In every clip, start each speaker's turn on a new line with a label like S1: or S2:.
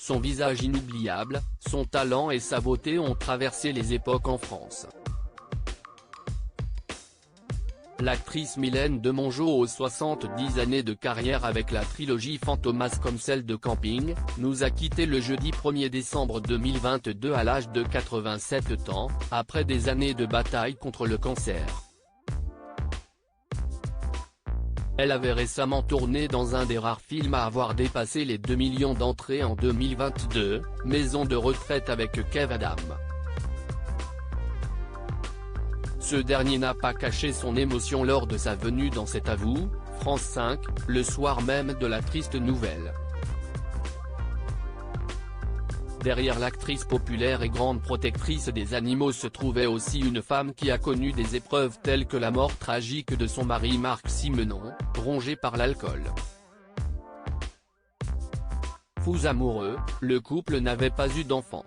S1: Son visage inoubliable, son talent et sa beauté ont traversé les époques en France. L'actrice Mylène Demongeot, aux 70 années de carrière avec la trilogie Fantomas comme celle de Camping, nous a quitté le jeudi 1er décembre 2022 à l'âge de 87 ans, après des années de bataille contre le cancer. Elle avait récemment tourné dans un des rares films à avoir dépassé les 2 millions d'entrées en 2022, Maison de retraite avec Kev Adams. Ce dernier n'a pas caché son émotion lors de sa venue dans cet avou, France 5, le soir même de la triste nouvelle. Derrière l'actrice populaire et grande protectrice des animaux se trouvait aussi une femme qui a connu des épreuves telles que la mort tragique de son mari Marc Simenon, rongé par l'alcool. Fous amoureux, le couple n'avait pas eu d'enfant.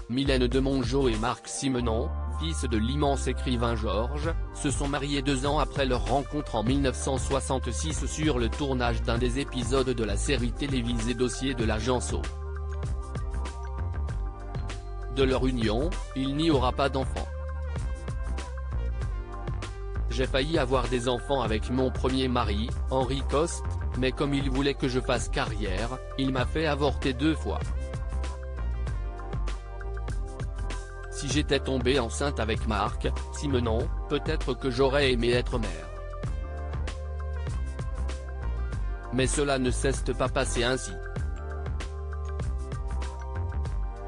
S1: Mylène Demongeot et Marc Simenon, fils de l'immense écrivain Georges, se sont mariés 2 ans après leur rencontre en 1966 sur le tournage d'un des épisodes de la série télévisée Dossier de l'agent So. De leur union, il n'y aura pas d'enfants. J'ai failli avoir des enfants avec mon premier mari, Henri Coste, mais comme il voulait que je fasse carrière, il m'a fait avorter 2 fois. Si j'étais tombée enceinte avec Marc Simenon, peut-être que j'aurais aimé être mère. Mais cela ne s'est pas passé ainsi.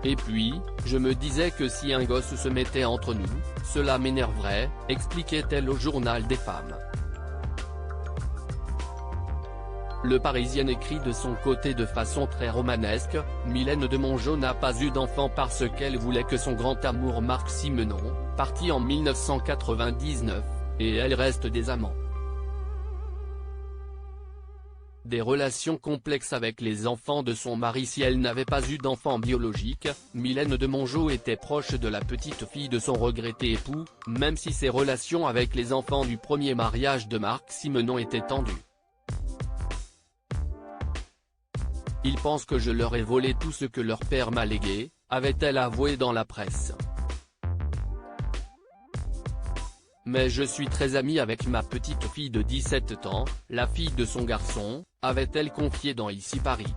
S1: Et puis, je me disais que si un gosse se mettait entre nous, cela m'énerverait, expliquait-elle au Journal des femmes. Le Parisien écrit de son côté de façon très romanesque, Mylène Demongeot n'a pas eu d'enfant parce qu'elle voulait que son grand amour Marc Simenon, parti en 1999, et elle reste des amants. Des relations complexes avec les enfants de son mari. Si elle n'avait pas eu d'enfant biologique, Mylène Demongeot était proche de la petite fille de son regretté époux, même si ses relations avec les enfants du premier mariage de Marc Simenon étaient tendues. Ils pensent que je leur ai volé tout ce que leur père m'a légué, avait-elle avoué dans la presse. Mais je suis très amie avec ma petite fille de 17 ans, la fille de son garçon, avait-elle confié dans Ici Paris.